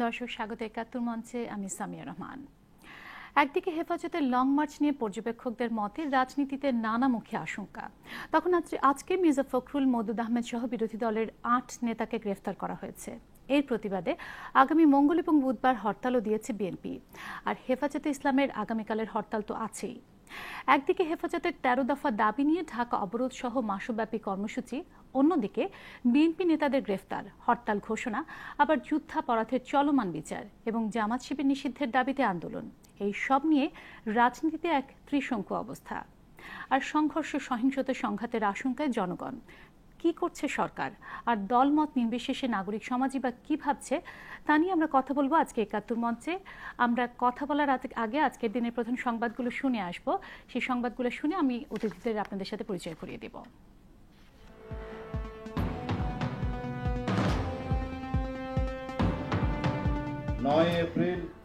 দর্শক স্বাগত একাত্তর মঞ্চে, আমি সামিয়া রহমান। একদিকে হেফাজতের লং মার্চ নিয়ে পর্যবেক্ষকদের মতে রাজনীতিতে নানামুখী আশঙ্কা। তখন আজকে মির্জা ফখরুল, মওদুদ আহমেদ সহ বিরোধী দলের ৮ নেতাকে গ্রেফতার করা হয়েছে। এর প্রতিবাদে আগামী মঙ্গল এবং বুধবার হরতালও দিয়েছে বিএনপি। আর হেফাজতে ইসলামের আগামীকালের হরতাল তো আছেই। একদিকে হেফাজতের ১৩ দফা দাবি নিয়ে ঢাকা অবরোধ সহ মাসব্যাপী কর্মসূচি, অন্যদিকে বিএনপি নেতাদের গ্রেফতার, হরতাল ঘোষণা, আবার যুদ্ধাপরাধের চলমান বিচার এবং জামাত শিবির নিষিদ্ধের দাবিতে আন্দোলন। এই সব নিয়ে রাজনীতিতে এক ত্রিশঙ্কু অবস্থা। আর সংঘর্ষ, সহিংসতা, সংঘাতের আশঙ্কায় জনগণ। কি করছে সরকার আর দলমত নির্বিশেষে নাগরিক সমাজই বা কি ভাবছে, তা নিয়ে আমরা কথা বলবো আজকে একাত্তর মঞ্চে। আমরা কথা বলার আগে আজকের দিনের প্রধান সংবাদগুলো শুনে আসবো। সেই সংবাদগুলো শুনে আমি অতিথিদের আপনাদের সাথে পরিচয় করিয়ে দেব।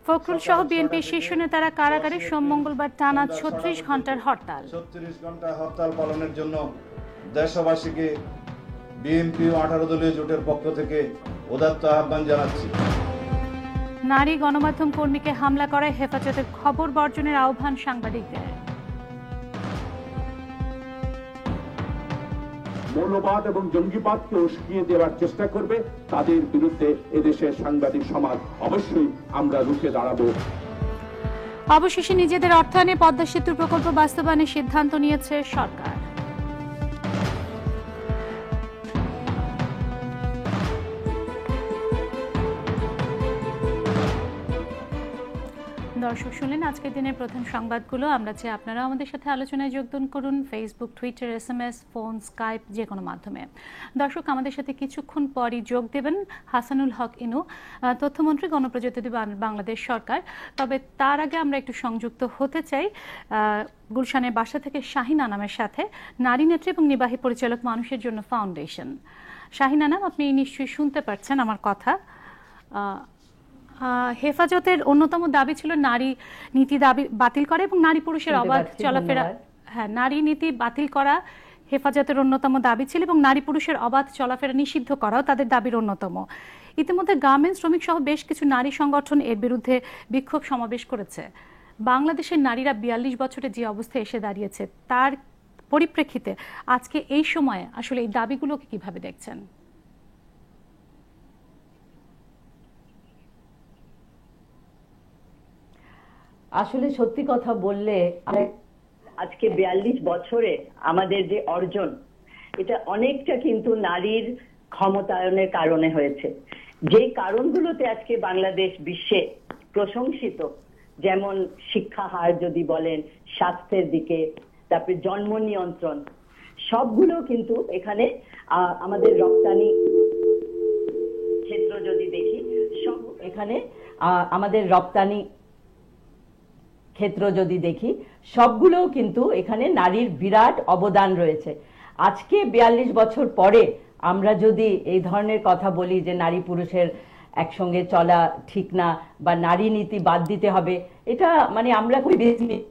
ফখরুল সহ বিএনপির শীর্ষ নেতারা কারাগারে সোম মঙ্গলবার টানা ৩৬ ঘন্টার হরতাল। ৩৬ ঘন্টা হরতাল পালনের জন্য দেশবাসীকে বিএনপি ও ১৮ দলীয় জোটের পক্ষ থেকে উদাত্ত আহ্বান জানাচ্ছি। নারী গণমাধ্যম কর্মীকে হামলা করায় হেফাজতের খবর বর্জনের আহ্বান সাংবাদিকদের। মৌলবাদ এবং জঙ্গিবাদকে উস্কিয়ে দেওয়ার চেষ্টা করবে, তাদের বিরুদ্ধে এদেশের সাংবাদিক সমাজ অবশ্যই আমরা রুখে দাঁড়াবো। অবশেষে নিজেদের অর্থায়নে পদ্মা সেতু প্রকল্প বাস্তবায়নের সিদ্ধান্ত নিয়েছে সরকার। দর্শক শুনলেন আজকের দিনের প্রধান সংবাদগুলো। আমরা চাই আপনারা আমাদের সাথে আলোচনায় যোগদান করুন, Facebook, Twitter, SMS, phone, Skype, যে কোনো মাধ্যমে। দর্শক আমাদের সাথে কিছুক্ষণ পরই যোগ দেবেন হাসানুল হক ইনু, তথ্যমন্ত্রী, গণপ্রজাতন্ত্রী বাংলাদেশ সরকার। তবে তার আগে আমরা একটু সংযুক্ত হতে চাই গুলশানের বাসা থেকে শাহিন আনামের সাথে, নারী নেত্রী এবং নির্বাহী পরিচালক, মানুষের জন্য ফাউন্ডেশন। শাহিন আনাম, আপনি নিশ্চয়ই শুনতে পাচ্ছেন আমার কথা। হেফাজতের অন্যতম দাবি ছিল নারী নীতি দাবি বাতিল করা এবং নারী পুরুষের অবাধ চলাফেরা। হ্যাঁ, নারী নীতি বাতিল করা হেফাজতের অন্যতম দাবি ছিল এবং নারী পুরুষের অবাধ চলাফেরা নিষিদ্ধ করাও তাদের দাবির অন্যতম। ইতিমধ্যে গার্মেন্টস শ্রমিক সহ বেশ কিছু নারী সংগঠন এর বিরুদ্ধে বিক্ষোভ সমাবেশ করেছে। বাংলাদেশের নারীরা ৪২ বছরে যে অবস্থায় এসে দাঁড়িয়েছে, তার পরিপ্রেক্ষিতে আজকে এই সময়ে আসলে এই দাবিগুলোকে কিভাবে দেখছেন? আসলে সত্যি কথা বললে আজকে ৪২ বছরে আমাদের যে অর্জন, এটা অনেকটা কিন্তু নারীর ক্ষমতায়নের কারণে হয়েছে। যে কারণগুলোতে আজকে বাংলাদেশ বিশ্বে প্রশংসিত, যেমন শিক্ষা হার যদি বলেন, স্বাস্থ্যের দিকে, তারপরে জন্ম নিয়ন্ত্রণ, সবগুলো কিন্তু এখানে আমাদের রপ্তানি ক্ষেত্র যদি দেখি, সব এখানে আমাদের রপ্তানি ক্ষেত্র যদি দেখি, সবগুলোও কিন্তু এখানে নারীর বিরাট অবদান রয়েছে। আজকে ৪২ বছর পরে আমরা যদি এই ধরনের কথা বলি যে নারী পুরুষের একসঙ্গে চলা ঠিক না বা নারী নীতি বাদ দিতে হবে, এটা মানে আমরা খুবই বিস্মিত।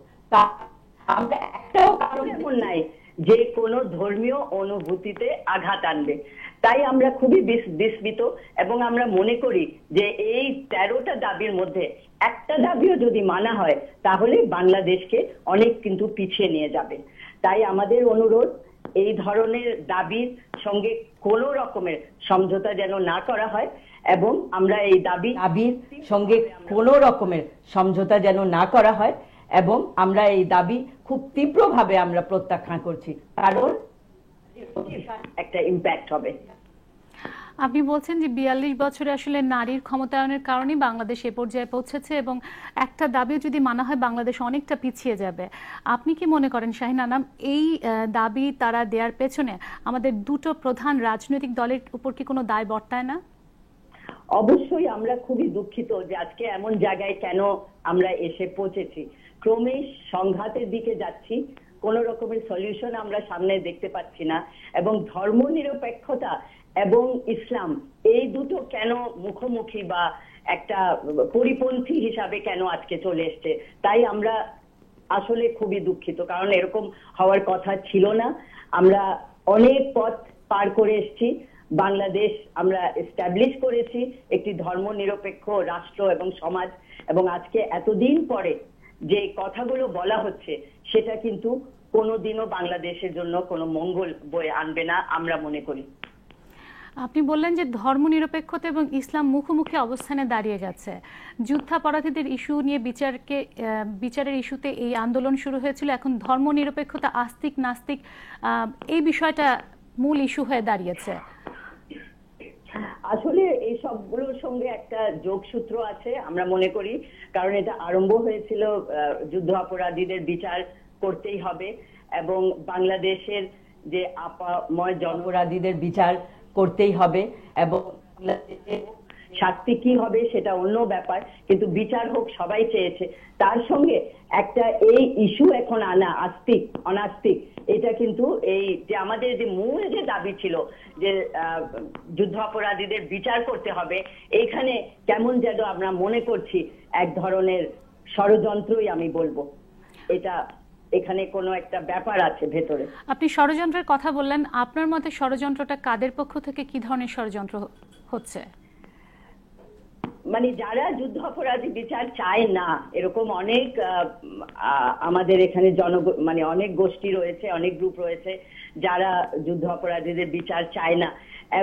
আমরা একটাও কারণ এমন নাই যে কোনো ধর্মীয় অনুভূতিতে আঘাত আনবে, তাই আমরা খুবই বিস্মিত। এবং আমরা মনে করি যে এই ১৩টা দাবির মধ্যে একটা দাবিও যদি মানা হয় তাহলে বাংলাদেশকে অনেক কিন্তু পিছিয়ে নিয়ে যাবে। তাই আমাদের অনুরোধ, এই ধরনের দাবির সঙ্গে কোনো রকমের সমঝোতা যেন না করা হয় এবং আমরা এই দাবির সঙ্গে কোনো রকমের সমঝোতা যেন না করা হয় এবং আমরা এই দাবি খুব তীব্রভাবে আমরা প্রত্যাখ্যান করছি, কারণ একটা ইম্প্যাক্ট হবে। আপনি বলছেন যে ৪২ বছরে আসলে নারীর ক্ষমতায়নের কারণে বাংলাদেশ এ পর্যায়ে পৌঁছেছে এবং একটা দাবিও যদি মানা হয় বাংলাদেশ অনেকটা পিছিয়ে যাবে। আপনি কি মনে করেন শাহিন আনাম, এই দাবি তারা দেওয়ার পেছনে আমাদের দুটো প্রধান রাজনৈতিক দলের উপর কি কোনো দায় বর্তায় না? অবশ্যই আমরা খুবই দুঃখিত যে আজকে এমন জায়গায় কেন আমরা এসে পৌঁছেছি। ক্রমেই সংঘাতের দিকে যাচ্ছি, কোন রকমের সলিউশন আমরা সামনে দেখতে পাচ্ছি না এবং ধর্মনিরপেক্ষতা এবং ইসলাম এই দুটো কেন মুখোমুখি বা একটা পরিপন্থী হিসাবে কেন আজকে চলে এসছে, তাই আমরা আসলে খুবই দুঃখিত। কারণ এরকম হওয়ার কথা ছিল না। আমরা অনেক পথ পার করে এসেছি, বাংলাদেশ আমরা এস্টাবলিশ করেছি একটি ধর্মনিরপেক্ষ রাষ্ট্র এবং সমাজ, এবং আজকে এতদিন পরে যে কথাগুলো বলা হচ্ছে সেটা কিন্তু কোনোদিনও বাংলাদেশের জন্য কোনো মঙ্গল বয়ে আনবে না আমরা মনে করি। আপনি বললেন যে ধর্মনিরপেক্ষতা এবং ইসলাম মুখোমুখি অবস্থানে দাঁড়িয়ে গেছে। যুদ্ধাপরাধীদের ইস্যু নিয়ে বিচারের ইস্যুতে এই আন্দোলন শুরু হয়েছিল, এখন ধর্মনিরপেক্ষতা আস্তিক নাস্তিক এই বিষয়টা মূল ইস্যু হয়ে দাঁড়িয়েছে। আসলে এই সবগুলোর সঙ্গে একটা যোগসূত্র আছে আমরা মনে করি, কারণ এটা আরম্ভ হয়েছিল যুদ্ধ অপরাধীদের বিচার করতেই হবে, এবং বাংলাদেশের যে আপাময় জনঅপরাধীদের বিচার করতেই হবে, এবং শাস্তি কি হবে সেটা অন্য ব্যাপার, কিন্তু বিচার হোক সবাই চেয়েছে। তার সঙ্গে একটা এই ইস্যু এখন আনা আস্তিক অনাস্তিক, এটা কিন্তু এই যে আমাদের যে মূল যে দাবি ছিল যে যুদ্ধ অপরাধীদের বিচার করতে হবে, এইখানে কেমন যেন আমরা মনে করছি এক ধরনের ষড়যন্ত্রই আমি বলবো, এটা এখানে কোনো একটা ব্যাপার আছে ভেতরে। আপনি ষড়যন্ত্রের কথা বললেন, আপনার মতে ষড়যন্ত্রটা কাদের পক্ষ থেকে, কি ধরনের ষড়যন্ত্র হচ্ছে? মানে যারা যুদ্ধ অপরাধী বিচার চায় না, এরকম অনেক আমাদের এখানে মানে অনেক গোষ্ঠী রয়েছে, অনেক গ্রুপ রয়েছে যারা যুদ্ধ অপরাধীদের বিচার চায় না,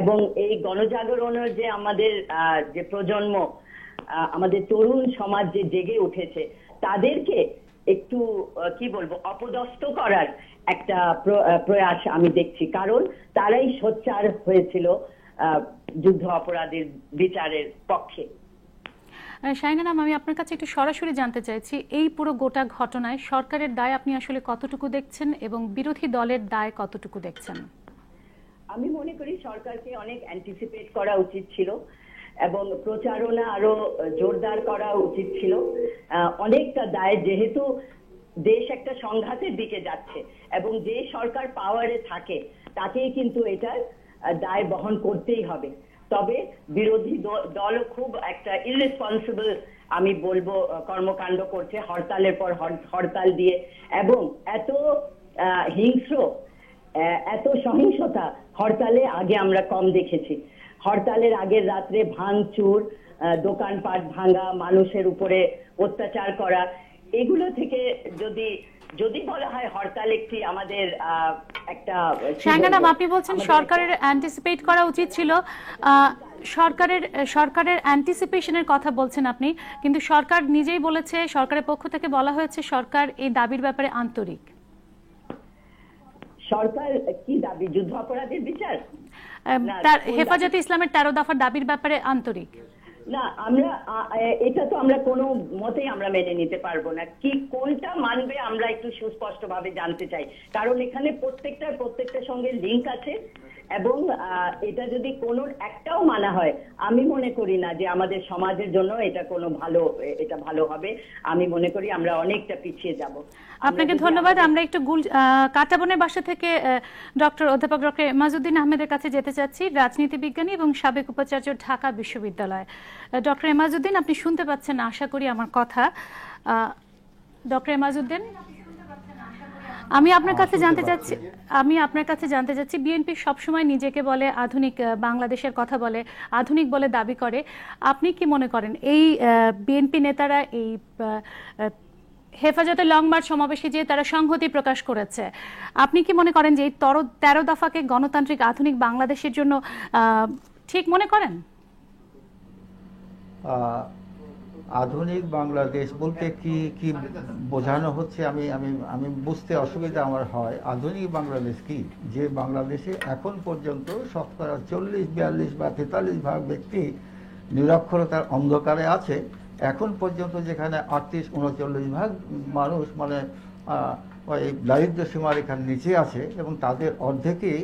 এবং এই গণজাগরণের যে আমাদের যে প্রজন্ম, আমাদের তরুণ সমাজ যে জেগে উঠেছে, তাদেরকে একটু কি বলবো অপদস্থ করার একটা প্রয়াস আমি দেখছি, কারণ তারাই সোচ্চার হয়েছিল যুদ্ধ অপরাধীর বিচারের পক্ষে। শাহিনা ম্যাম, আমি আপনার কাছে একটু সরাসরি জানতে চাইছি, এই পুরো গোটা ঘটনায় সরকারের দায় আপনি আসলে কতটুকু দেখছেন এবং বিরোধী দলের দায় কতটুকু দেখছেন? আমি মনে করি সরকারকে অনেক অ্যান্টিসিপেট করা উচিত ছিল এবং প্রচারণা আরো জোরদার করা উচিত ছিল। অনেকটা দায়, যেহেতু দেশ একটা সংঘাতের দিকে যাচ্ছে এবং যে সরকার পাওয়ারে থাকে তাকেই কিন্তু এটার দায় বহন করতেই হবে। তবে বিরোধী দলও খুব একটা ইররেসপন্সিবল আমি বলবো কর্মকাণ্ড করছে, হরতালের পর হরতাল দিয়ে, এবং এত হিংস্র এত সহিংসতা হরতালে আগে আমরা কম দেখেছি। হরতালের আগের রাত্রে ভাঙচুর, দোকানপাট ভাঙা, মানুষের উপরে অত্যাচার করা, এগুলো থেকে যদি বলা হয় হরতাল একটি আমাদের একটা শাহিনা, আপনি বলছেন সরকারের অ্যান্টিসিপেট করা উচিত ছিল, সরকারের অ্যান্টিসিপেশনের কথা বলছেন আপনি, কিন্তু সরকার নিজেই বলেছে, সরকারের পক্ষ থেকে বলা হয়েছে সরকার এই দাবির ব্যাপারে আন্তরিক। সরকার কি দাবি? যুদ্ধ অপরাধের বিচার, হেফাজতে ইসলামের 13 দফার দাবির ব্যাপারে আন্তরিক না। আমরা এটা তো আমরা কোনো মতেই আমরা মেনে নিতে পারবো না। কি কোনটা মানবে আমরা একটু সুস্পষ্ট ভাবে জানতে চাই, কারণ এখানে প্রত্যেকটার সঙ্গে লিঙ্ক আছে, এবং এটা যদি কোনো একটাও মানা হয় আমি মনে করি না যে আমাদের সমাজের জন্য এটা ভালো হবে। আমি মনে করি আমরা অনেকটা পিছিয়ে যাব। আপনাকে ধন্যবাদ। আমরা একটু কাটাবনের বাসা থেকে অধ্যাপক ডক্টর এমাজউদ্দিন আহমেদের কাছে যেতে চাচ্ছি, রাজনীতি বিজ্ঞানী এবং সাবেক উপাচার্য, ঢাকা বিশ্ববিদ্যালয়। ডক্টর এমাজউদ্দিন, আপনি শুনতে পাচ্ছেন আশা করি আমার কথা। ডক্টর এমাজউদ্দিন, আমি আপনার কাছে জানতে চাচ্ছি, বিএনপি সবসময় নিজেকে বলে আধুনিক বাংলাদেশের কথা বলে, আধুনিক বলে দাবি করে। আপনি কি মনে করেন এই বিএনপি নেতারা এই হেফাজতে লং মার্চ সমাবেশে যে তারা সংহতি প্রকাশ করেছে, আপনি কি মনে করেন যে এই 13 দফাকে গণতান্ত্রিক আধুনিক বাংলাদেশের জন্য ঠিক মনে করেন? আধুনিক বাংলাদেশ বলতে কি বোঝানো হচ্ছে আমি বুঝতে অসুবিধা আমার হয়। আধুনিক বাংলাদেশ কি? যে বাংলাদেশে এখন পর্যন্ত শতকরা 40-42 বা 43% ব্যক্তি নিরক্ষরতার অন্ধকারে আছে, এখন পর্যন্ত যেখানে 38-39% মানুষ মানে ওই দারিদ্র সীমারেখার নিচে আছে, এবং তাদের অর্ধেকই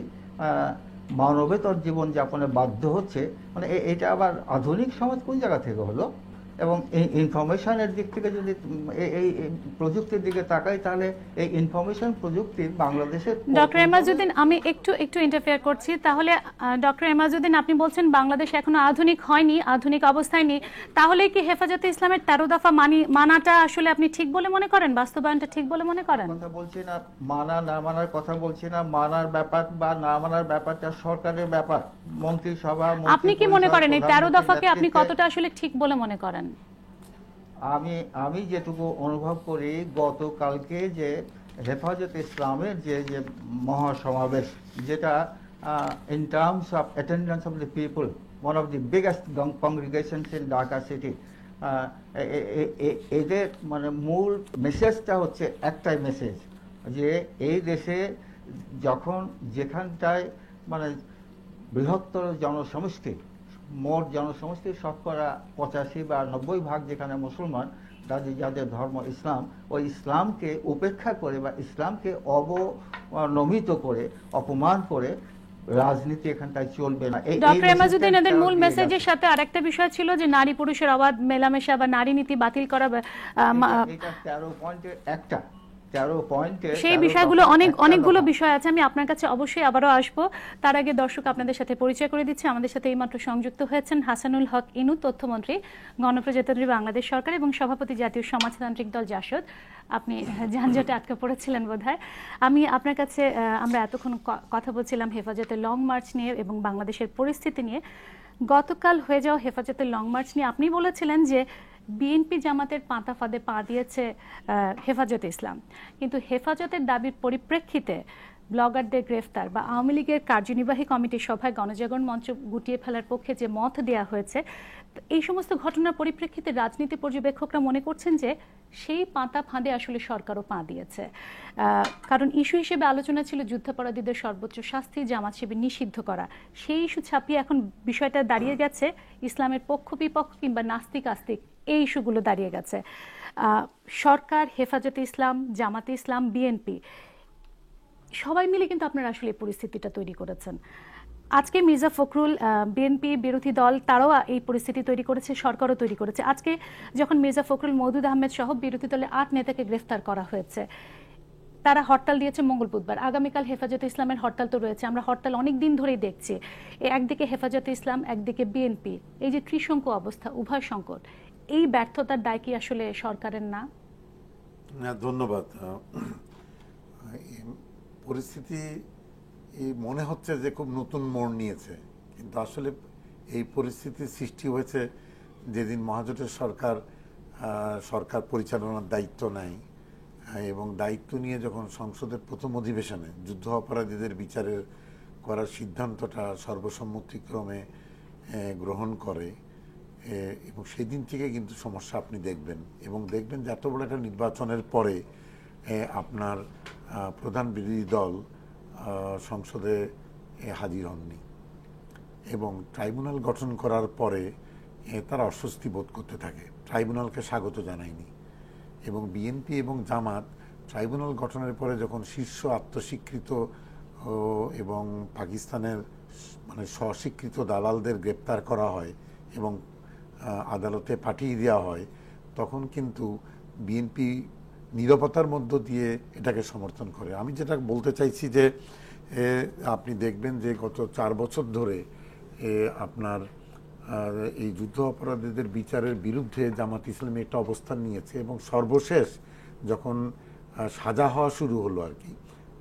মানবেতর জীবনযাপনে বাধ্য হচ্ছে, মানে এটা আবার আধুনিক সমাজ কোন জায়গা থেকে হলো? এবং এই ইনফরমেশনের দিক থেকে যদি এই প্রযুক্তির দিকে তাকাই, তাহলে এই ইনফরমেশন প্রযুক্তি বাংলাদেশের ডক্টর এমাজউদ্দিন, আমি একটু ইন্টারফেয়ার করছি। তাহলে ডক্টর এমাজউদ্দিন, আপনি বলছেন বাংলাদেশ এখনো আধুনিক হয়নি, আধুনিক অবস্থায় নেই, তাহলে কি হেফাজতে ইসলামের 13 দফা মানাটা আসলে আপনি ঠিক বলে মনে করেন, বাস্তবায়নটা ঠিক বলে মনে করেন? কথা বলছি না, মানা না মানার কথা বলছি না, মানার ব্যাপার বা না মানার ব্যাপারটা সরকারের ব্যাপার, মন্ত্রিসভা। আপনি কি মনে করেন এই 13 দফাকে আপনি কতটা আসলে ঠিক বলে মনে করেন? আমি যেটুকু অনুভব করি, গতকালকে যে হেফাজতে ইসলামের যে মহাসমাবেশ, যেটা in terms of attendance of the people, one of the biggest congregations in Dhaka city, এদের মানে মূল মেসেজটা হচ্ছে একটাই মেসেজ, যে এই দেশে যখন যেখানটায় মানে বৃহত্তর জনসমষ্টি, মোট জনসমষ্টির শতকরা 85 বা 90% যেখানে মুসলমান, যাদের ধর্ম ইসলাম, ওই ইসলামকে উপেক্ষা করে বা ইসলামকে অবনমিত করে, অপমান করে রাজনীতি এখানটায় চলবে না। ডক্টর এমাজউদ্দিন, এদের মূল মেসেজের সাথে আরেকটা বিষয় ছিল যে নারী পুরুষের অবাধ মেলামেশা বা নারী নীতি বাতিল করা। এটা 13 পয়েন্টের একটা, 13 পয়েন্টে সেই বিষয়গুলো অনেকগুলো বিষয় আছে। আমি আপনার কাছে অবশ্যই আবারও আসবো। তার আগে দর্শক আপনাদের সাথে পরিচয় করে দিচ্ছি। আমাদের সাথে এইমাত্র সংযুক্ত হয়েছেন হাসানুল হক ইনু, তথ্যমন্ত্রী, গণপ্রজাতন্ত্রী বাংলাদেশ সরকার এবং সভাপতি জাতীয় সমাজতান্ত্রিক দল জাসদ। আপনি যানজটে আটকে পড়েছিলেন বোধহয়। আমি আপনার কাছে, আমরা এতক্ষণ কথা বলছিলাম হেফাজতের লং মার্চ নিয়ে এবং বাংলাদেশের পরিস্থিতি নিয়ে। গতকাল হয়ে যাওয়া হেফাজতের লং মার্চ নিয়ে আপনি বলেছিলেন যে বিএনপি জামাতের পাতা ফাঁদে পা দিয়েছে হেফাজতে ইসলাম, কিন্তু হেফাজতের দাবির পরিপ্রেক্ষিতে ব্লগারদের গ্রেফতার বা আওয়ামী লীগের কার্যনির্বাহী কমিটির সভায় গণজাগরণ মঞ্চ গুটিয়ে ফেলার পক্ষে যে মত দেওয়া হয়েছে, এই সমস্ত ঘটনার পরিপ্রেক্ষিতে রাজনীতি পর্যবেক্ষকরা মনে করছেন যে সেই পাতা ফাঁদে আসলে সরকারও পা দিয়েছে। কারণ ইস্যু হিসেবে আলোচনা ছিল যুদ্ধাপরাধীদের সর্বোচ্চ শাস্তি, জামাত শিবির নিষিদ্ধ করা। সেই ইস্যু ছাপিয়ে এখন বিষয়টা দাঁড়িয়ে গেছে ইসলামের পক্ষ বিপক্ষ কিংবা নাস্তিক আস্তিক, এই ইস্যুগুলো দাঁড়িয়ে গেছে। সরকার, হেফাজতে ইসলাম, জামাতে ইসলাম, বিএনপি সবাই মিলে কিন্তু আপনারা আসলে এই পরিস্থিতিটা তৈরি করেছেন। আজকে মির্জা ফখরুল, বিএনপি বিরোধী দল, তারাও এই পরিস্থিতি তৈরি করেছে, সরকারও তৈরি করেছে। আজকে যখন মির্জা ফখরুল, মওদুদ আহমেদ সহ বিরোধী দলের 8 নেতাকে গ্রেফতার করা হয়েছে, তারা হরতাল দিয়েছে মঙ্গল বুধবার। আগামীকাল হেফাজতে ইসলামের হরতাল তো রয়েছে, আমরা হরতাল অনেক দিন ধরেই দেখছি। একদিকে হেফাজতে ইসলাম, একদিকে বিএনপি, এই যে ত্রিশঙ্কু অবস্থা, উভয় সংকট, এই ব্যর্থতার দায় কি আসলে সরকারের না? ধন্যবাদ। পরিস্থিতি মনে হচ্ছে যে খুব নতুন মোড় নিয়েছে, কিন্তু আসলে এই পরিস্থিতির সৃষ্টি হয়েছে যেদিন মহাজোটের সরকার পরিচালনার দায়িত্ব নেয় এবং দায়িত্ব নিয়ে যখন সংসদের প্রথম অধিবেশনে যুদ্ধ অপরাধীদের বিচারের করার সিদ্ধান্তটা সর্বসম্মতিক্রমে গ্রহণ করে, এবং সেই দিন থেকে কিন্তু সমস্যা আপনি দেখবেন। এবং দেখবেন যে এত বড় একটা নির্বাচনের পরে আপনার প্রধান বিরোধী দল সংসদে হাজির হননি, এবং ট্রাইব্যুনাল গঠন করার পরে তারা অস্বস্তি বোধ করতে থাকে, ট্রাইব্যুনালকে স্বাগত জানায়নি। এবং বিএনপি এবং জামাত ট্রাইব্যুনাল গঠনের পরে যখন শীর্ষ আত্মস্বীকৃত এবং পাকিস্তানের মানে স্বস্বীকৃত দালালদের গ্রেপ্তার করা হয় এবং আদালতে পাঠিয়ে দেওয়া হয়, তখন কিন্তু বিএনপি নীরবতার মধ্য দিয়ে এটাকে সমর্থন করে। আমি যেটা বলতে চাইছি যে আপনি দেখবেন যে গত 4 বছর ধরে আপনার এই যুদ্ধ অপরাধীদের বিচারের বিরুদ্ধে জামাত ইসলামী একটা অবস্থান নিয়েছে, এবং সর্বশেষ যখন সাজা হওয়া শুরু হলো আর কি,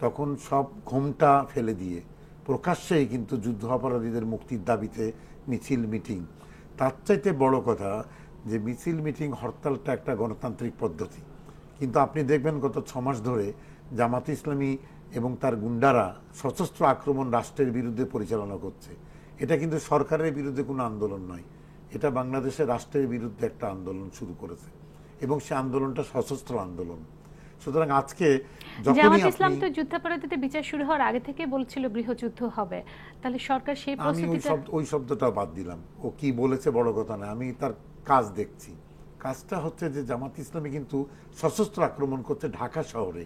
তখন সব ঘোমটা ফেলে দিয়ে প্রকাশ্যেই কিন্তু যুদ্ধ অপরাধীদের মুক্তির দাবিতে মিছিল মিটিং। তার চাইতে বড় কথা যে মিছিল মিটিং, হরতালটা একটা গণতান্ত্রিক পদ্ধতি, কিন্তু আপনি দেখবেন গত 6 মাস ধরে জামাত ইসলামী এবং তার গুন্ডারা সশস্ত্র আক্রমণ রাষ্ট্রের বিরুদ্ধে পরিচালনা করছে। এটা কিন্তু সরকারের বিরুদ্ধে কোনো আন্দোলন নয়, এটা বাংলাদেশের রাষ্ট্রের বিরুদ্ধে একটা আন্দোলন শুরু করেছে, এবং সে আন্দোলনটা সশস্ত্র আন্দোলন। সুতরাং আজকে জামাত ইসলাম তো যুদ্ধাপরাধীদের বিচার শুরু হওয়ার আগে থেকে বলছিল গৃহযুদ্ধ হবে, তাহলে সরকার সেই প্রস্তুতিটা, ওই শব্দটা বাদ দিলাম, ও কি বলেছে বড় কথা না, আমি তার কাজ দেখছি। কাজটা হচ্ছে যে জামাত ইসলামী কিন্তু সশস্ত্র আক্রমণ করছে ঢাকা শহরে,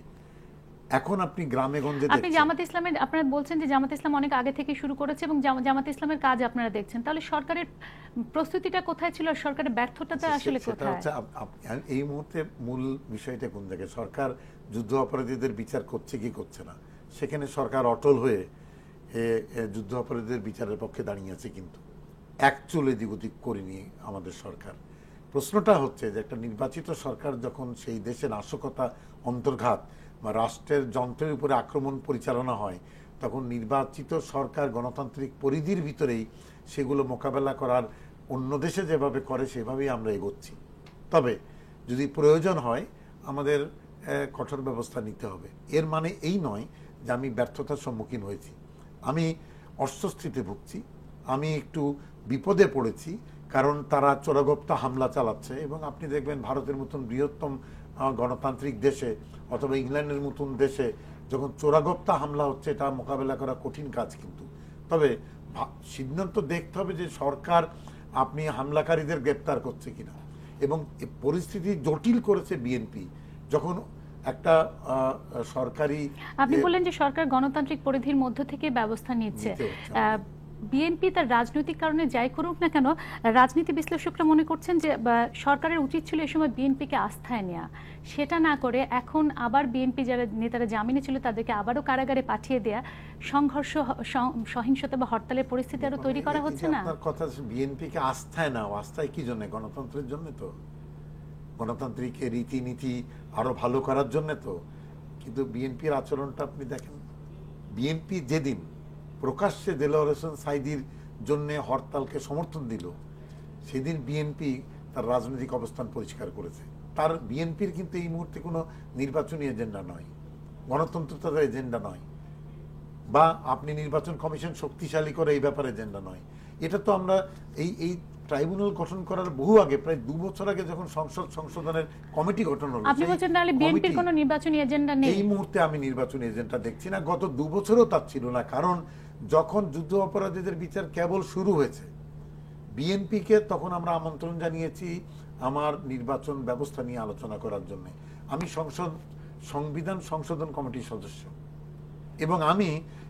এখন আপনি গ্রামে গঞ্জে আপনি জামাত ইসলামের, আপনারা বলছেন যে জামাত ইসলাম অনেক আগে থেকে শুরু করেছে এবং জামাত ইসলামের কাজ আপনারা দেখছেন, তাহলে সরকারের প্রস্তুতিটা কোথায় ছিল, সরকারের ব্যর্থতাটা আসলে কোথায়? এই মুহূর্তে মূল বিষয়টা কোন জায়গায়? সরকার যুদ্ধ অপরাধীদের বিচার করছে কি করছে না, সেখানে সরকার অটল হয়ে যুদ্ধ অপরাধীদের বিচারের পক্ষে দাঁড়িয়ে আছে, কিন্তু এক চুল এদিক ওদিক করেনি আমাদের সরকার। প্রশ্নটা হচ্ছে যে একটা নির্বাচিত সরকার যখন সেই দেশের নাশকতা, অন্তর্ঘাত বা রাষ্ট্রের যন্ত্রের উপরে আক্রমণ পরিচালনা হয়, তখন নির্বাচিত সরকার গণতান্ত্রিক পরিধির ভিতরেই সেগুলো মোকাবেলা করার, অন্য দেশে যেভাবে করে সেভাবেই আমরা এগোচ্ছি। তবে যদি প্রয়োজন হয় আমাদের কঠোর ব্যবস্থা নিতে হবে। এর মানে এই নয় যে আমি ব্যর্থতার সম্মুখীন হয়েছি, আমি অস্বস্তিতে ভুগছি, আমি একটু বিপদে পড়েছি, কারণ তারা চোরাগোপ্তা হামলা চালাচ্ছে। এবং আপনি দেখবেন ভারতের মতন বৃহত্তম গণতান্ত্রিক দেশে অথবা ইংল্যান্ডের মতন দেশে যখন চোরাগোপ্তা হামলা হচ্ছে, এটা মোকাবেলা করা কঠিন কাজ। কিন্তু তবে সিদ্ধান্ত দেখতে হবে যে সরকার আপনি হামলাকারীদের গ্রেপ্তার করছে কিনা। এবং পরিস্থিতি জটিল করেছে বিএনপি যখন একটা সরকারি, আপনি বললেন যে সরকার গণতান্ত্রিক পরিধির মধ্য থেকে ব্যবস্থা নিচ্ছে। বিএনপি তার রাজনৈতিক কারণে যাই করুক না কেন, রাজনীতি বিশ্লেষকরা মনে করছেন যে সরকারের উচিত ছিল এই সময় বিএনপিকে আস্থায় নেওয়া, সেটা না করে এখন আবার বিএনপি যারা নেতারা জামিনে ছিল তাদেরকে আবারও কারাগারে পাঠিয়ে দেয়া, সংঘর্ষ, সহিংসতা বা হরতালের পরিস্থিতি আরো তৈরি করা হচ্ছে না? আপনার কথা বিএনপিকে আস্থায় নাও, আস্থায় কি জন্য? গণতন্ত্রের জন্য তো, গণতান্ত্রিক রীতিনীতি আরো ভালো করার জন্য তো। কিন্তু বিএনপির আচরণটা আপনি দেখেন, বিএনপি যেদিন প্রকাশ্যে দেলোয়ার হোসেন সাঈদীর জন্য হরতালকে সমর্থন দিল, সেদিন বিএনপি তার রাজনৈতিক অবস্থান পরিষ্কার করেছে। তার বিএনপির কিন্তু এই মুহূর্তে কোনো নির্বাচনী এজেন্ডা নয়, গণতন্ত্র তাদের এজেন্ডা নয়, বা আপনি নির্বাচন কমিশন শক্তিশালী করে এই ব্যাপারে এজেন্ডা নয়। এটা তো আমরা এই ট্রাইব্যুনাল গঠন করার বহু আগে, প্রায় 2 বছর আগে যখন সংসদ সংশোধনের কমিটি গঠন হলো, আপনি বলছেন তাহলে বিএনপির কোনো নির্বাচনী এজেন্ডা নেই? এই মুহূর্তে আমি নির্বাচনী এজেন্ডা দেখছি না, গত 2 বছরও তার ছিল না। কারণ যখন যুদ্ধ অপরাধীদের বিচার কেবল শুরু হয়েছে, বিএনপিকে তখন আমরা আমন্ত্রণ জানিয়েছি আমার নির্বাচন ব্যবস্থা নিয়ে আলোচনা করার জন্য। আমি সংবিধান সংশোধন কমিটির সদস্য, এবং আমি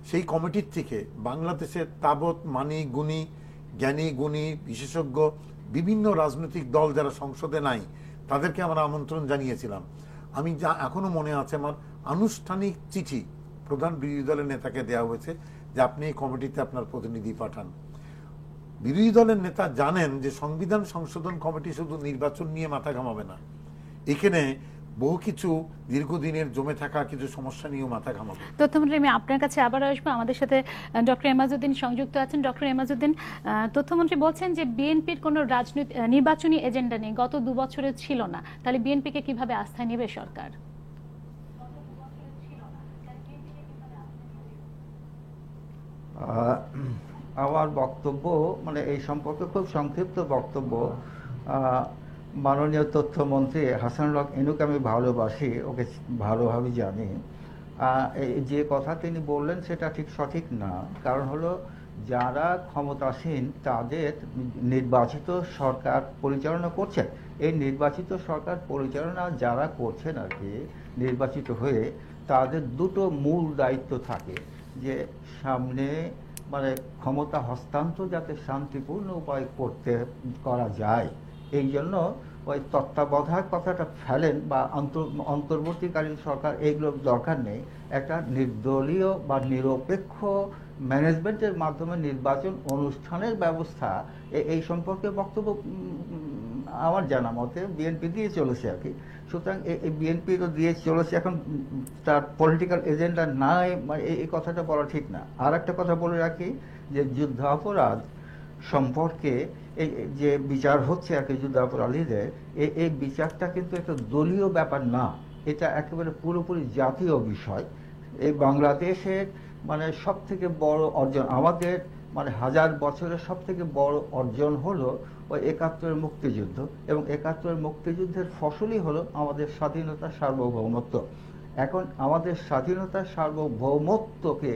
সেই কমিটির থেকে বাংলাদেশের তাবৎ মানি গুণী, জ্ঞানী গুণী, বিশেষজ্ঞ বিভিন্ন রাজনৈতিক দল যারা সংসদে নাই, তাদেরকে আমরা আমন্ত্রণ জানিয়েছিলাম। আমি যা এখনো মনে আছে, আমার আনুষ্ঠানিক চিঠি প্রধান বিরোধী দলের নেতাকে দেওয়া হয়েছে যে আপনি এই কমিটিতে আপনার প্রতিনিধি পাঠান। বিরোধী দলের নেতা জানেন যে সংবিধান সংশোধন কমিটি শুধু নির্বাচন নিয়ে মাথা ঘামাবে না, এখানে বহু কিছু দীর্ঘদিনের জমে থাকা কিছু সমস্যা নিয়েও মাথা ঘামাবে। তথ্যমন্ত্রী, আমি আপনার কাছে আবার আসবো। আমাদের সাথে ডক্টর এমাজউদ্দিন সংযুক্ত আছেন। ডক্টর এমাজউদ্দিন, তথ্যমন্ত্রী বলছেন যে বিএনপির কোনো নির্বাচনী এজেন্ডা নেই, গত 2 বছরে ছিল না, তাহলে বিএনপিকে কিভাবে আস্থায় নেবে সরকার? আমার বক্তব্য মানে এই সম্পর্কে খুব সংক্ষিপ্ত বক্তব্য। মাননীয় তথ্যমন্ত্রী হাসানুল হক এনুকে আমি ভালোবাসি, ওকে ভালোভাবে জানি। যে কথা তিনি বললেন সেটা ঠিক সঠিক না। কারণ হলো যারা ক্ষমতাসীন তাদের নির্বাচিত সরকার পরিচালনা করছেন, এই নির্বাচিত সরকার পরিচালনা যারা করছেন আর কি নির্বাচিত হয়ে, তাদের দুটো মূল দায়িত্ব থাকে, যে সামনে মানে ক্ষমতা হস্তান্তর যাতে শান্তিপূর্ণ উপায় করা যায়, এই জন্য ওই তত্ত্বাবধায়ক কথাটা ফেলেন বা অন্তর্বর্তীকালীন সরকার, এইগুলো দরকার নেই। একটা নির্দলীয় বা নিরপেক্ষ ম্যানেজমেন্টের মাধ্যমে নির্বাচন অনুষ্ঠানের ব্যবস্থা, এই সম্পর্কে বক্তব্য আমার জানা মতে বিএনপি দিয়ে চলেছে আর কি। সুতরাং এই বিএনপি তো দিয়ে চলেছে, এখন তার পলিটিক্যাল এজেন্ডা নাই, মানে এই কথাটা বলা ঠিক না। আর একটা কথা বলে রাখি যে যুদ্ধাপরাধ সম্পর্কে এই যে বিচার হচ্ছে আর কি যুদ্ধাপরাধীদের, এই বিচারটা কিন্তু একটা দলীয় ব্যাপার না, এটা একেবারে পুরোপুরি জাতীয় বিষয়। এই বাংলাদেশের মানে সব থেকে বড় অর্জন, আমাদের মানে 1000 বছরের সব থেকে বড় অর্জন হলো ওই 71-এর মুক্তিযুদ্ধ, এবং 71-এর মুক্তিযুদ্ধের ফসলই হলো আমাদের স্বাধীনতা, সার্বভৌমত্ব। এখন আমাদের স্বাধীনতা সার্বভৌমত্বকে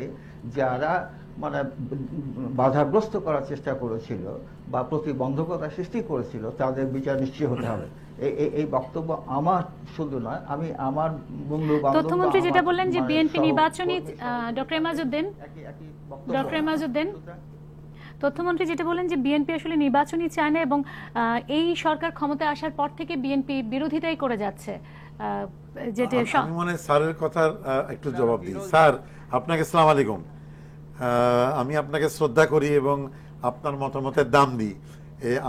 যারা মানে বাধাগ্রস্ত করার চেষ্টা করেছিল বা প্রতিবন্ধকতা সৃষ্টি করেছিল, তাদের বিচার নিশ্চয় হতে হবে। এই বক্তব্য আমার শুধু নয়, আমি আমার বন্ধু বান্ধব, তথ্যমন্ত্রী যেটা বললেন যে বিএনপি নির্বাচনী, ডক্টর এমাজউদ্দিন তথ্যমন্ত্রী যেটা বলেন যে বিএনপি আসলে নির্বাচনী চায় না এবং এই সরকার ক্ষমতায় আসার পর থেকে বিএনপি বিরোধিতাই করে যাচ্ছে, যেটা আমি মনে হয় স্যারের কথার একটু জবাব দিই। স্যার, আপনাকে আসসালামু আলাইকুম। আমি আপনাকে শ্রদ্ধা করি এবং আপনার মতামতের দাম দিই।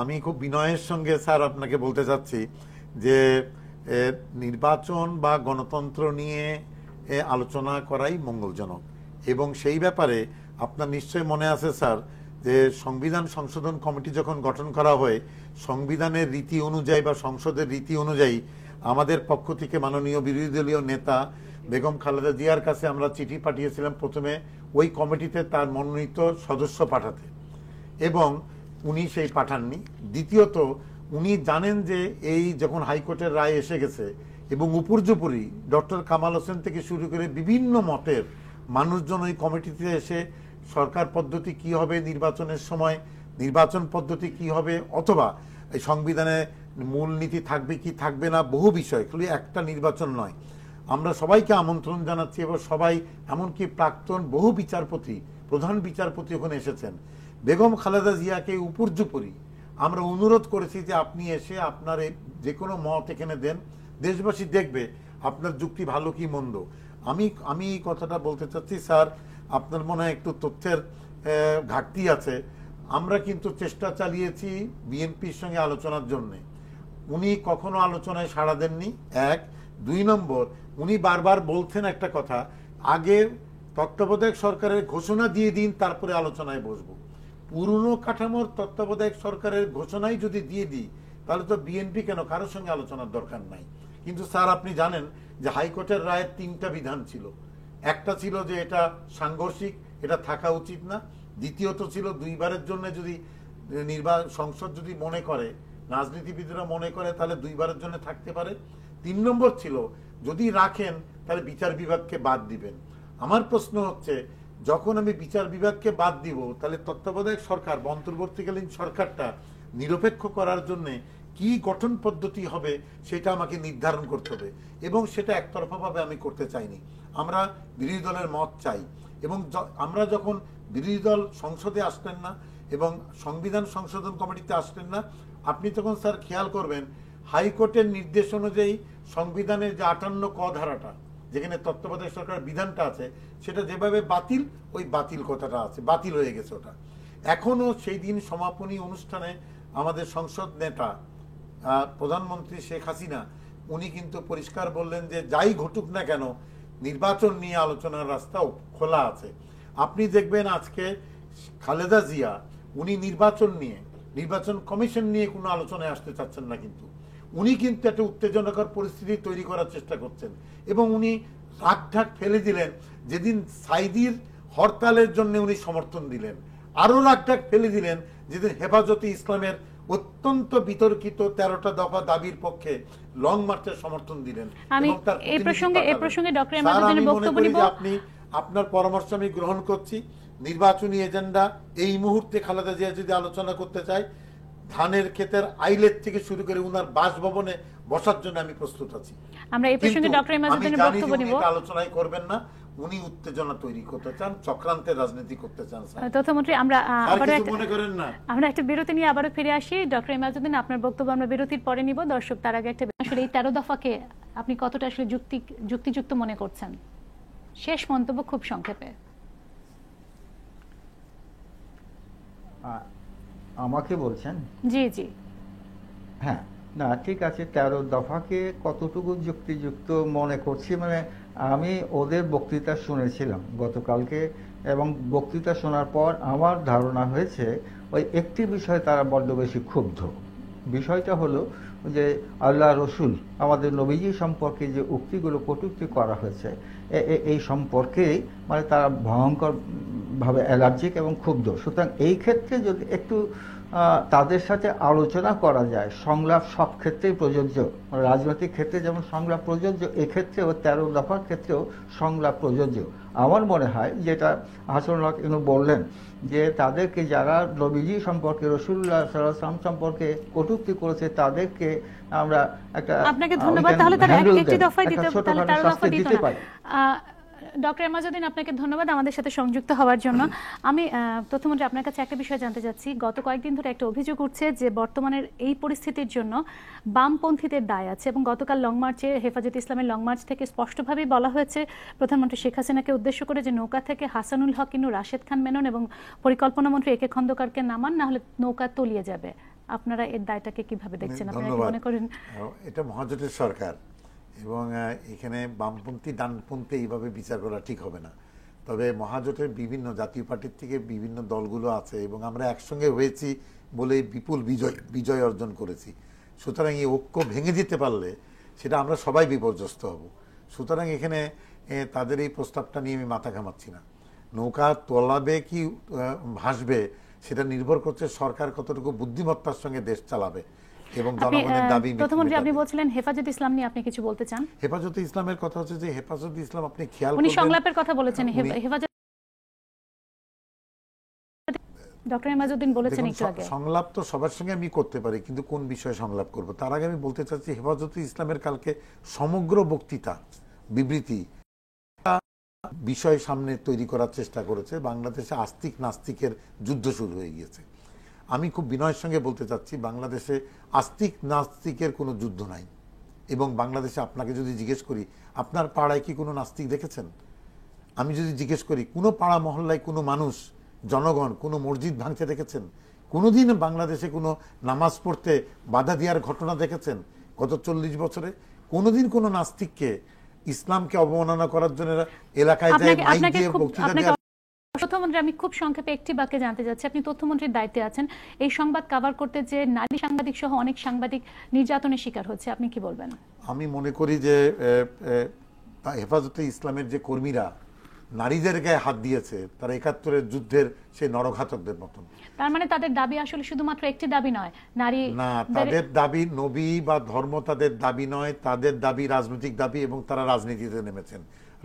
আমি খুব বিনয়ের সঙ্গে স্যার আপনাকে বলতে চাচ্ছি যে নির্বাচন বা গণতন্ত্র নিয়ে আলোচনা করাই মঙ্গলজনক, এবং সেই ব্যাপারে আপনার নিশ্চয় মনে আছে স্যার যে সংবিধান সংশোধন কমিটি যখন গঠন করা হয়, সংবিধানের রীতি অনুযায়ী বা সংসদের রীতি অনুযায়ী আমাদের পক্ষ থেকে মাননীয় বিরোধী দলীয় নেতা বেগম খালেদা জিয়ার কাছে আমরা চিঠি পাঠিয়েছিলাম, প্রথমে ওই কমিটিতে তার মনোনীত সদস্য পাঠাতে, এবং উনি সেই পাঠাননি। দ্বিতীয়ত, উনি জানেন যে এই যখন হাইকোর্টের রায় এসে গেছে এবং উপর্যুপরি ডক্টর কামাল হোসেন থেকে শুরু করে বিভিন্ন মতের মানুষজন ওই কমিটিতে এসে সরকার পদ্ধতি কি হবে নির্বাচনের সময়, নির্বাচন পদ্ধতি কি হবে, অথবা এই সংবিধানে মূলনীতি থাকবে কি থাকবে না, বহু বিষয়, খালি একটা নির্বাচন নয়। আমরা সবাইকে আমন্ত্রণ জানাচ্ছি এবং সবাই, এমনকি প্রাক্তন বহু বিচারপতি, প্রধান বিচারপতি ওখানে এসেছেন। বেগম খালেদা জিয়াকে উপর্যুপরি আমরা অনুরোধ করেছি যে আপনি এসে আপনার যে কোনো মত এখানে দেন, দেশবাসী দেখবে আপনার যুক্তি ভালো কি মন্দ। আমি এই কথাটা বলতে চাচ্ছি স্যার, আপনার মনে হয় একটু তথ্যের ঘাটতি আছে। আমরা কিন্তু চেষ্টা চালিয়েছি বিএনপির সঙ্গে আলোচনার জন্য, উনি কখনো আলোচনায় সাড়া দেননি। 1, 2 নম্বর, উনি বারবার বলছেন একটা কথা, আগে তত্ত্বাবধায়ক সরকারের ঘোষণা দিয়ে দিন তারপরে আলোচনায় বসবো। পুরনো কাঠামোর তত্ত্বাবধায়ক সরকারের ঘোষণাই যদি দিয়ে দিই তাহলে তো বিএনপি কেন, কারোর সঙ্গে আলোচনার দরকার নাই। কিন্তু স্যার আপনি জানেন যে হাইকোর্টের রায়ের 3টা বিধান ছিল। একটা ছিল যে এটা সাংঘর্ষিক, এটা থাকা উচিত না। দ্বিতীয়ত ছিল 2বারের জন্য যদি সংসদ যদি মনে করে, রাজনীতিবিদরা মনে করে, তাহলে 2বারের জন্য থাকতে পারে। 3 নম্বর ছিল যদি রাখেন তাহলে বিচার বিভাগকে বাদ দিবেন। আমার প্রশ্ন হচ্ছে, যখন আমি বিচার বিভাগকে বাদ দিব তাহলে তত্ত্বাবধায়ক সরকার বা অন্তর্বর্তীকালীন সরকারটা নিরপেক্ষ করার জন্য কি গঠন পদ্ধতি হবে সেটা আমাকে নির্ধারণ করতে হবে, এবং সেটা একতরফাভাবে আমি করতে চাইনি। আমরা বিরোধী দলের মত চাই, এবং আমরা যখন বিরোধী দল সংসদে আসলেন না এবং সংবিধান সংশোধন কমিটিতে আসলেন না, আপনি তখন স্যার খেয়াল করবেন হাইকোর্টের নির্দেশ অনুযায়ী সংবিধানের যে 58 ক ধারাটা, যেখানে তত্ত্বাবধায়ক সরকারের বিধানটা আছে, সেটা যেভাবে বাতিল, ওই বাতিল কথাটা আছে, বাতিল হয়ে গেছে ওটা। এখনো সেই দিন সমাপনী অনুষ্ঠানে আমাদের সংসদ নেতা প্রধানমন্ত্রী শেখ হাসিনা উনি কিন্তু পরিষ্কার বললেন যে যাই ঘটুক না কেন নির্বাচন নিয়ে আলোচনার রাস্তাও খোলা আছে। আপনি দেখবেন আজকে খালেদা জিয়া উনি নির্বাচন নিয়ে, নির্বাচন কমিশন নিয়ে কোনো আলোচনায় আসতে চাচ্ছেন না, কিন্তু উনি কিন্তু একটা উত্তেজনাকর পরিস্থিতি তৈরি করার চেষ্টা করছেন, এবং উনি রাগঢাক ফেলে দিলেন যেদিন সাইদির হরতালের জন্য উনি সমর্থন দিলেন, আরো রাগঢাক ফেলে দিলেন যেদিন হেফাজতে ইসলামের অত্যন্ত বিতর্কিত 13টা দফা দাবির পক্ষে লং মার্চের সমর্থন দিলেন। আমি এই প্রসঙ্গে ডক্টর এমাজউদ্দিনের বক্তব্য নিব। আপনি আপনার পরামর্শ আমি গ্রহণ করছি। নির্বাচনী এজেন্ডা এই মুহূর্তে খালেদা জিয়া যদি আলোচনা করতে চায়, ধানের ক্ষেতের আইলেট থেকে শুরু করে উনার বাসভবনে বসার জন্য আমি প্রস্তুত আছি। আমরা এই প্রসঙ্গে ডক্টর এমাজউদ্দিনের বক্তব্য নিব। আলোচনাই করবেন না, উনি উত্তেজনা তৈরি করতে চান, চক্রান্তের রাজনীতি করতে চান। তথ্যমন্ত্রী, আমরা একটা বিরতি নিয়ে আবারও ফিরে আসি। ডক্টর এমাজউদ্দিন, আপনার বক্তব্য আমরা বিরতির পরে নিব। দর্শক, তার আগে একটা, আসলে এই 13 দফাকে আপনি কতটা আসলে যুক্তিযুক্ত মনে করছেন? শেষ মন্তব্য খুব সংক্ষেপে। আমাকে বলছেন? জি জি, হ্যাঁ, না ঠিক আছে, 13 দফাকে কতটুকু যুক্তিযুক্ত মনে করছি, মানে আমি ওদের বক্তৃতা শুনেছিলাম গতকালকে, এবং বক্তৃতা শোনার পর আমার ধারণা হয়েছে ওই একটি বিষয় তারা বড্ড বেশি ক্ষুব্ধ। বিষয়টা হলো যে আল্লাহ রসুল আমাদের নবীজি সম্পর্কে যে উক্তিগুলো কটূক্তি করা হয়েছে এই সম্পর্কে মানে তারা ভয়ঙ্কর ভাবে অ্যালার্জিক এবং ক্ষুব্ধ। সুতরাং এই ক্ষেত্রে যদি একটু তাদের সাথে আলোচনা করা যায়, সংলাপ সব ক্ষেত্রেই প্রযোজ্য, রাজনৈতিক ক্ষেত্রে যেমন সংলাপ প্রযোজ্য, এক্ষেত্রেও 13 দফার ক্ষেত্রেও সংলাপ প্রযোজ্য। আমার মনে হয় যেটা হাসানুল হক ইনু বললেন যে তাদেরকে যারা নবীজি সম্পর্কে, রসুল্লাহ সাল্লাল্লাহু আলাইহি ওয়াসাল্লাম সম্পর্কে কটূক্তি করেছে তাদেরকে আমরা একটা আপনাকে ধন্যবাদ। তাহলে তার একটি দফায় দিতে, তাহলে 13 দফা দিতে পারি। ডক্টর এমাজউদ্দিন, আপনাকে ধন্যবাদ আমাদের সাথে সংযুক্ত হওয়ার জন্য। আমি প্রথমত আপনার কাছে একটা বিষয় জানতে চাচ্ছি। গত কয়েকদিন ধরে একটা অভিযোগ উঠছে যে বর্তমানের এই পরিস্থিতির জন্য বামপন্থীদের দায় আছে, এবং গতকাল লং মার্চে হেফাজতে ইসলামের লং মার্চ থেকে স্পষ্টভাবেই বলা হয়েছে প্রধানমন্ত্রী শেখ হাসিনাকে উদ্দেশ্য করে যে নৌকা থেকে হাসানুল হক ইনু, রাশেদ খান মেনন এবং পরিকল্পনা মন্ত্রী একে খন্দকারকে নামান, না হলে নৌকা তলিয়ে যাবে। আপনারা এর দায়টাকে কিভাবে দেখছেন? আপনারা কি মনে করেন এটা মহাজোটের সরকার এবং এখানে বামপন্থী ডানপন্থী এইভাবে বিচার করা ঠিক হবে না? তবে মহাজোটের বিভিন্ন জাতীয় পার্টির থেকে বিভিন্ন দলগুলো আছে এবং আমরা একসঙ্গে হয়েছি বলে বিপুল বিজয় অর্জন করেছি। সুতরাং এই ঐক্য ভেঙে যেতে পারলে সেটা আমরা সবাই বিপর্যস্ত হব। সুতরাং এখানে তাদের এই প্রস্তাবটা নিয়ে আমি মাথা ঘামাচ্ছি না। নৌকা তোলাবে কি ভাসবে সেটা নির্ভর করছে সরকার কতটুকু বুদ্ধিমত্তার সঙ্গে দেশ চালাবে এবং জনগণের দাবি। প্রথমমন্ত্রী, আপনি বলছিলেন হেফাজত ইসলাম নিয়ে আপনি কিছু বলতে চান। হেফাজতে ইসলামের কথা হচ্ছে যে হেফাজতে ইসলাম আপনি খেয়াল উনি করবেন, সংলাপের কথা বলেছেন। হেফাজত ডক্টর এমাজউদ্দিন বলেছেন একটু আগে। সংলাপ তো সবার সঙ্গে আমি করতে পারি, কিন্তু কোন বিষয়ে সংলাপ করব তার আগে আমি বলতে চাচ্ছি হেফাজতে ইসলামের কালকে সমগ্র বক্তৃতা বিবৃতি বিষয় সামনে তৈরি করার চেষ্টা করেছে। বাংলাদেশে আস্তিক নাস্তিকের যুদ্ধ শুরু হয়ে গিয়েছে। আমি খুব বিনয়ের সঙ্গে বলতে চাচ্ছি বাংলাদেশে আস্তিক নাস্তিকের কোনো যুদ্ধ নাই। এবং বাংলাদেশে আপনাকে যদি জিজ্ঞেস করি আপনার পাড়ায় কি কোনো নাস্তিক দেখেছেন? আমি যদি জিজ্ঞেস করি কোনো পাড়া মহল্লায় কোনো মানুষ, জনগণ কোনো মসজিদ ভাঙতে দেখেছেন? কোনোদিন বাংলাদেশে কোনো নামাজ পড়তে বাধা দেওয়ার ঘটনা দেখেছেন গত 40 বছরে? কোনোদিন কোনো নাস্তিককে ইসলামকে অবমাননা করার জন্য এলাকায় যায় মাইক দিয়ে বক্তৃতা দেওয়া? তথ্যমন্ত্রী, আমি খুব সংক্ষেপে একটি বাক্যে জানতে চাচ্ছি, আপনি তথ্যমন্ত্রীর দায়িত্বে আছেন, এই সংবাদ কভার করতে যে নারী সাংবাদিক সহ অনেক সাংবাদিক নির্যাতনের শিকার হচ্ছে, আপনি কি বলবেন? আমি মনে করি যে হেফাজতে ইসলামের যে কর্মীরা নারীদের গায়ে হাত দিয়েছে তারা 71-এর যুদ্ধের সেই নরঘাতকদের মতন। তার মানে তাদের দাবি আসলে শুধুমাত্র একটি দাবি নয়, নারী না, তাদের দাবি নবী বা ধর্ম তাদের দাবি নয়, তাদের দাবি রাজনৈতিক দাবি এবং তারা রাজনীতিতে নেমেছেন।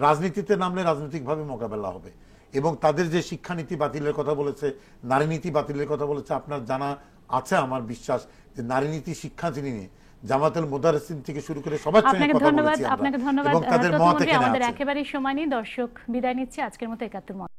রাজনীতিতে নামলে রাজনৈতিকভাবে মোকাবেলা হবে এবং তাদের যে শিক্ষানীতি বাতিলের কথা বলেছে, নারী নীতি বাতিলের কথা বলেছে, আপনার জানা আছে আমার বিশ্বাস যে নারী নীতি শিক্ষানীতি নিয়ে জামাতুল মুদাররিসিন থেকে শুরু করে সবার সঙ্গে কথা বলেছি আমরা। আপনাকে ধন্যবাদ। এবং তাদের মত এখানে আছে। আমাদের একেবারেই সময় নেই, দর্শক বিদায় নিচ্ছে আজকের মতো 71।